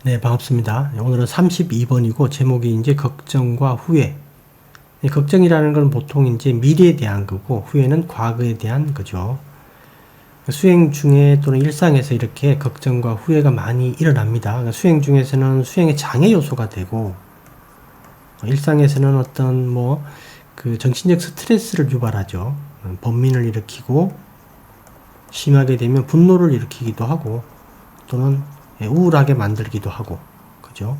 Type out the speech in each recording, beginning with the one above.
네, 반갑습니다. 오늘은 32번이고 제목이 이제 걱정과 후회. 걱정이라는 건 보통 이제 미래에 대한 거고 후회는 과거에 대한 거죠. 수행 중에 또는 일상에서 이렇게 걱정과 후회가 많이 일어납니다. 수행 중에서는 수행의 장애 요소가 되고 일상에서는 어떤 그 정신적 스트레스를 유발하죠. 번민을 일으키고 심하게 되면 분노를 일으키기도 하고 또는 우울하게 만들기도 하고, 그죠?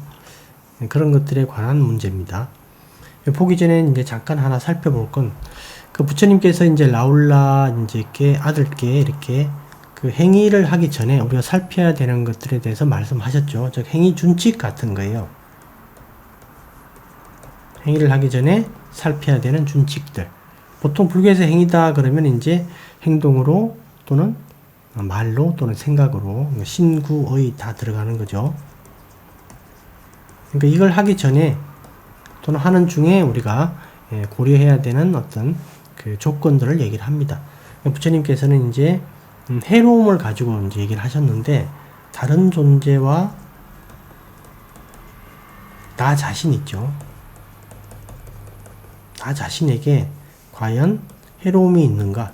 그런 것들에 관한 문제입니다. 보기 전에 이제 잠깐 하나 살펴볼 건, 그 부처님께서 이제 라울라 이제 아들께 이렇게 그 행위를 하기 전에 우리가 살펴야 되는 것들에 대해서 말씀하셨죠. 즉, 행위 준칙 같은 거예요. 행위를 하기 전에 살펴야 되는 준칙들. 보통 불교에서 행위다 그러면 이제 행동으로 또는 말로 또는 생각으로 신구의 다 들어가는 거죠. 그러니까 이걸 하기 전에 또는 하는 중에 우리가 고려해야 되는 어떤 그 조건들을 얘기를 합니다. 부처님께서는 이제 해로움을 가지고 이제 얘기를 하셨는데, 다른 존재와 나 자신 있죠. 나 자신에게 과연 해로움이 있는가?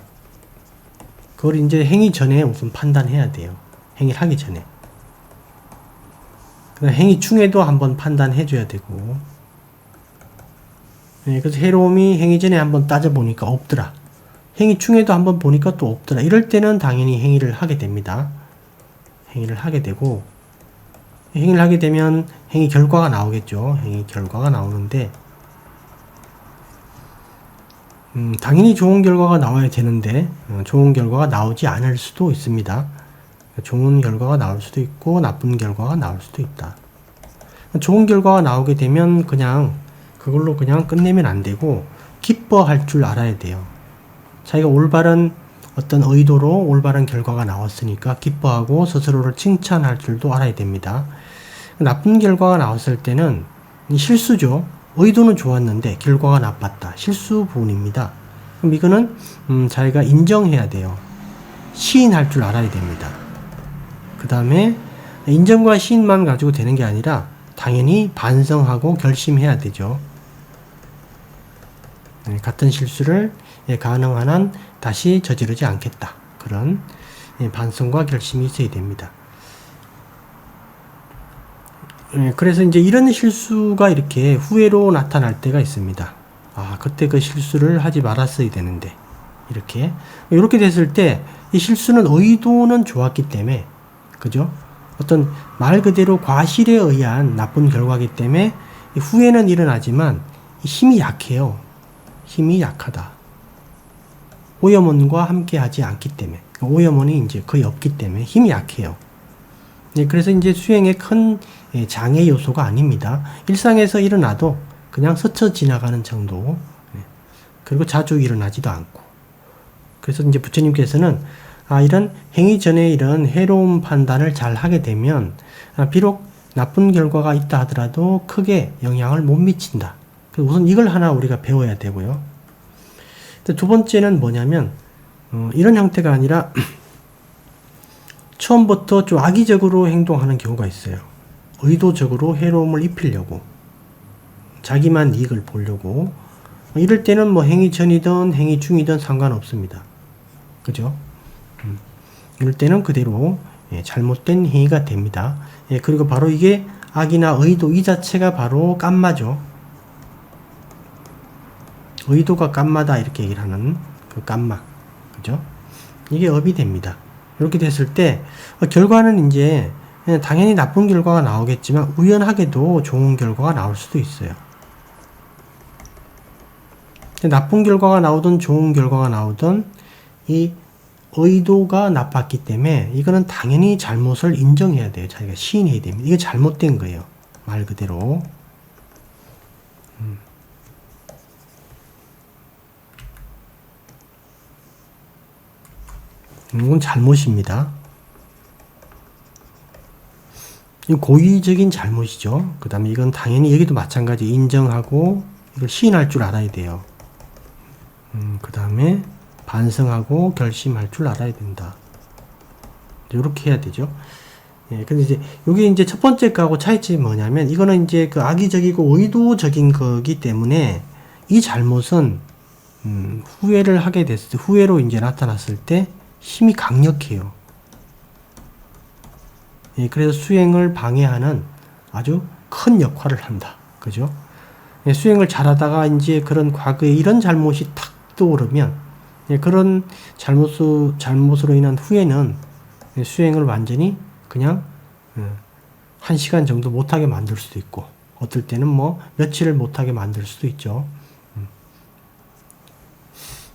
그걸 이제 행위 전에 우선 판단해야 돼요. 행위를 하기 전에. 행위 중에도 한번 판단해줘야 되고. 그래서 해로움이 행위 전에 한번 따져보니까 없더라. 행위 중에도 한번 보니까 또 없더라. 이럴 때는 당연히 행위를 하게 됩니다. 행위를 하게 되고, 행위를 하게 되면 행위 결과가 나오겠죠. 행위 결과가 나오는데, 당연히 좋은 결과가 나와야 되는데 좋은 결과가 나오지 않을 수도 있습니다. 좋은 결과가 나올 수도 있고 나쁜 결과가 나올 수도 있다. 좋은 결과가 나오게 되면 그냥 그걸로 그냥 끝내면 안 되고 기뻐할 줄 알아야 돼요. 자기가 올바른 어떤 의도로 올바른 결과가 나왔으니까 기뻐하고 스스로를 칭찬할 줄도 알아야 됩니다. 나쁜 결과가 나왔을 때는 실수죠. 의도는 좋았는데 결과가 나빴다. 실수 부분입니다. 그럼 이거는 자기가 인정해야 돼요. 시인할 줄 알아야 됩니다. 그 다음에 인정과 시인만 가지고 되는 게 아니라 당연히 반성하고 결심해야 되죠. 같은 실수를 가능한 한 다시 저지르지 않겠다. 그런 반성과 결심이 있어야 됩니다. 그래서 이제 이런 실수가 이렇게 후회로 나타날 때가 있습니다. 아, 그때 그 실수를 하지 말았어야 되는데. 이렇게 됐을 때 이 실수는 의도는 좋았기 때문에, 그죠? 어떤 말 그대로 과실에 의한 나쁜 결과이기 때문에 후회는 일어나지만 힘이 약해요. 힘이 약하다. 오염원과 함께 하지 않기 때문에. 오염원이 이제 거의 없기 때문에 힘이 약해요. 그래서 이제 수행의 큰 장애 요소가 아닙니다. 일상에서 일어나도 그냥 스쳐 지나가는 정도. 그리고 자주 일어나지도 않고. 그래서 이제 부처님께서는 이런 행위 전에 이런 해로운 판단을 잘 하게 되면 비록 나쁜 결과가 있다 하더라도 크게 영향을 못 미친다. 그래서 우선 이걸 하나 우리가 배워야 되고요. 두 번째는 뭐냐면 이런 형태가 아니라 처음부터 좀 악의적으로 행동하는 경우가 있어요. 의도적으로 해로움을 입히려고, 자기만 이익을 보려고. 이럴 때는 행위 전이든 행위 중이든 상관없습니다. 그죠? 이럴 때는 그대로 잘못된 행위가 됩니다. 그리고 바로 이게 악이나 의도 이 자체가 바로 깜마죠. 의도가 깜마다 이렇게 얘기를 하는 그 깜마. 그죠? 이게 업이 됩니다. 이렇게 됐을 때 결과는 이제 당연히 나쁜 결과가 나오겠지만 우연하게도 좋은 결과가 나올 수도 있어요. 나쁜 결과가 나오든 좋은 결과가 나오든 이 의도가 나빴기 때문에 이거는 당연히 잘못을 인정해야 돼요. 자기가 시인해야 됩니다. 이게 잘못된 거예요. 말 그대로. 이건 잘못입니다. 이건 고의적인 잘못이죠. 그 다음에 이건 당연히 여기도 마찬가지 인정하고 이걸 시인할 줄 알아야 돼요. 그 다음에 반성하고 결심할 줄 알아야 된다. 이렇게 해야 되죠. 예, 근데 이제 요게 이제 첫 번째 거하고 차이점이 뭐냐면 이거는 이제 그 악의적이고 의도적인 거기 때문에 이 잘못은 후회를 하게 됐을 때, 후회로 이제 나타났을 때 힘이 강력해요. 예, 그래서 수행을 방해하는 아주 큰 역할을 한다. 그죠? 예, 수행을 잘하다가 이제 그런 과거에 이런 잘못이 탁 떠오르면, 예, 그런 잘못으로 인한 후회는 예, 수행을 완전히 그냥 1시간 정도 못하게 만들 수도 있고, 어떨 때는 뭐 며칠을 못하게 만들 수도 있죠.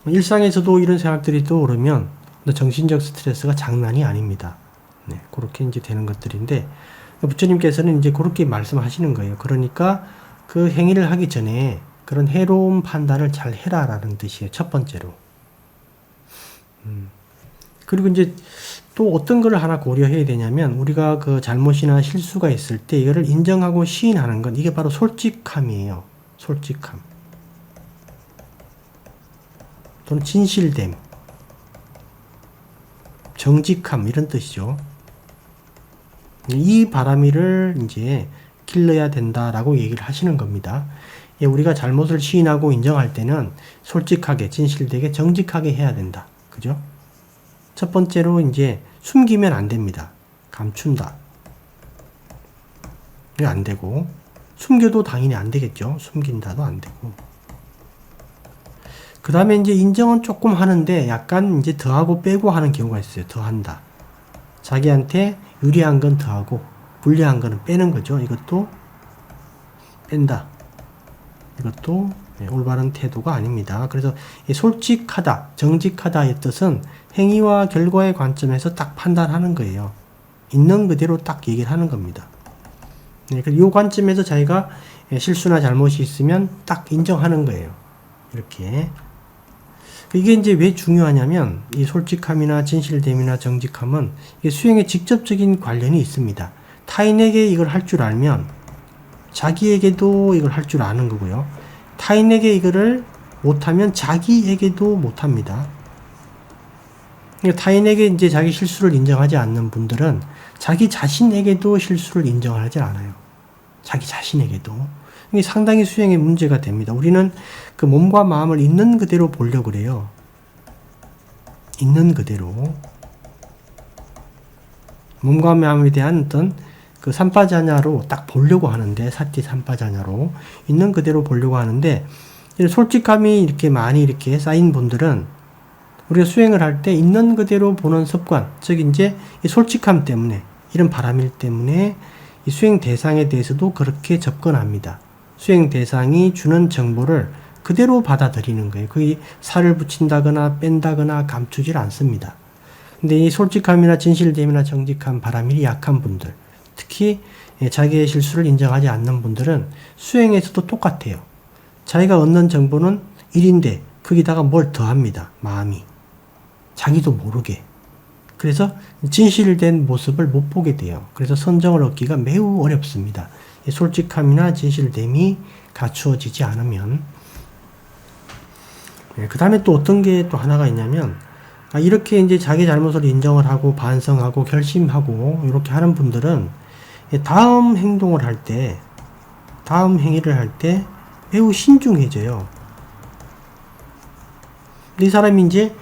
일상에서도 이런 생각들이 떠오르면 정신적 스트레스가 장난이 아닙니다. 네, 그렇게 이제 되는 것들인데, 부처님께서는 이제 그렇게 말씀하시는 거예요. 그러니까 그 행위를 하기 전에 그런 해로운 판단을 잘 해라라는 뜻이에요. 첫 번째로. 그리고 이제 또 어떤 걸 하나 고려해야 되냐면, 우리가 그 잘못이나 실수가 있을 때 이거를 인정하고 시인하는 건 이게 바로 솔직함이에요. 솔직함. 또는 진실됨. 정직함, 이런 뜻이죠. 이 바람이를 이제 길러야 된다라고 얘기를 하시는 겁니다. 예, 우리가 잘못을 시인하고 인정할 때는 솔직하게, 진실되게, 정직하게 해야 된다. 그죠? 첫 번째로 이제 숨기면 안 됩니다. 감춘다. 이게 안 되고, 숨겨도 당연히 안 되겠죠. 숨긴다도 안 되고. 그 다음에 이제 인정은 조금 하는데 약간 이제 더하고 빼고 하는 경우가 있어요. 더한다. 자기한테 유리한 건 더하고 불리한 거는 빼는 거죠. 이것도 뺀다. 이것도 올바른 태도가 아닙니다. 그래서 솔직하다, 정직하다의 뜻은 행위와 결과의 관점에서 딱 판단하는 거예요. 있는 그대로 딱 얘기를 하는 겁니다. 네, 이 관점에서 자기가 실수나 잘못이 있으면 딱 인정하는 거예요. 이렇게. 이게 이제 왜 중요하냐면, 이 솔직함이나 진실됨이나 정직함은 이게 수행에 직접적인 관련이 있습니다. 타인에게 이걸 할 줄 알면 자기에게도 이걸 할 줄 아는 거고요. 타인에게 이거를 못하면 자기에게도 못합니다. 타인에게 이제 자기 실수를 인정하지 않는 분들은 자기 자신에게도 실수를 인정하지 않아요. 자기 자신에게도. 이게 상당히 수행에 문제가 됩니다. 우리는 그 몸과 마음을 있는 그대로 보려고 그래요. 있는 그대로. 몸과 마음에 대한 어떤 그 삼파자냐로 딱 보려고 하는데, 사티 삼파자냐로 있는 그대로 보려고 하는데, 솔직함이 이렇게 많이 이렇게 쌓인 분들은 우리가 수행을 할 때 있는 그대로 보는 습관, 즉 이제 이 솔직함 때문에, 이런 바람일 때문에 이 수행 대상에 대해서도 그렇게 접근합니다. 수행 대상이 주는 정보를 그대로 받아들이는 거예요. 그게 살을 붙인다거나 뺀다거나 감추질 않습니다. 근데 이 솔직함이나 진실됨이나 정직함, 바람일이 약한 분들, 특히 자기의 실수를 인정하지 않는 분들은 수행에서도 똑같아요. 자기가 얻는 정보는 1인데 거기다가 뭘 더합니다. 마음이. 자기도 모르게. 그래서 진실된 모습을 못 보게 돼요. 그래서 선정을 얻기가 매우 어렵습니다. 솔직함이나 진실됨이 갖추어지지 않으면. 그 다음에 또 어떤 게 또 하나가 있냐면, 이렇게 이제 자기 잘못을 인정을 하고 반성하고 결심하고 이렇게 하는 분들은 다음 행동을 할 때, 다음 행위를 할 때 매우 신중해져요. 이 사람이 이제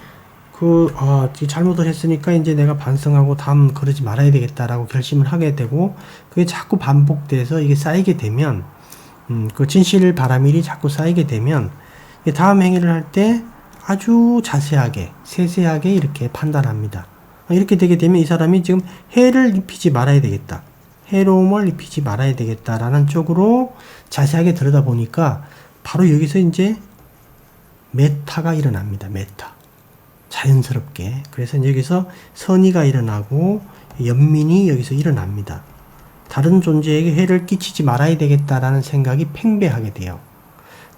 잘못을 했으니까 이제 내가 반성하고 다음 그러지 말아야 되겠다라고 결심을 하게 되고, 그게 자꾸 반복돼서 이게 쌓이게 되면, 그 진실 바람일이 자꾸 쌓이게 되면, 다음 행위를 할 때 아주 자세하게, 세세하게 이렇게 판단합니다. 이렇게 되게 되면 이 사람이 지금 해를 입히지 말아야 되겠다. 해로움을 입히지 말아야 되겠다라는 쪽으로 자세하게 들여다보니까 바로 여기서 이제 메타가 일어납니다. 메타. 자연스럽게. 그래서 여기서 선의가 일어나고 연민이 여기서 일어납니다. 다른 존재에게 해를 끼치지 말아야 되겠다라는 생각이 팽배하게 돼요.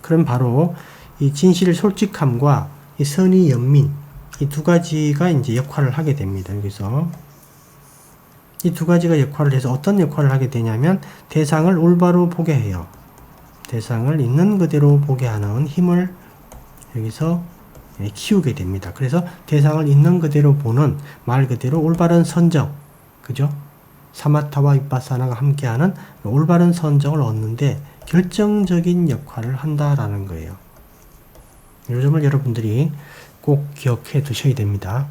그럼 바로 이 진실 솔직함과 이 선의 연민, 이 두 가지가 이제 역할을 하게 됩니다. 여기서 이 두 가지가 역할을 해서 어떤 역할을 하게 되냐면, 대상을 올바로 보게 해요. 대상을 있는 그대로 보게 하는 힘을 여기서 키우게 됩니다. 그래서 대상을 있는 그대로 보는, 말 그대로 올바른 선정, 그죠? 사마타와 위파사나가 함께하는 올바른 선정을 얻는데 결정적인 역할을 한다라는 거예요. 이 점을 여러분들이 꼭 기억해 두셔야 됩니다.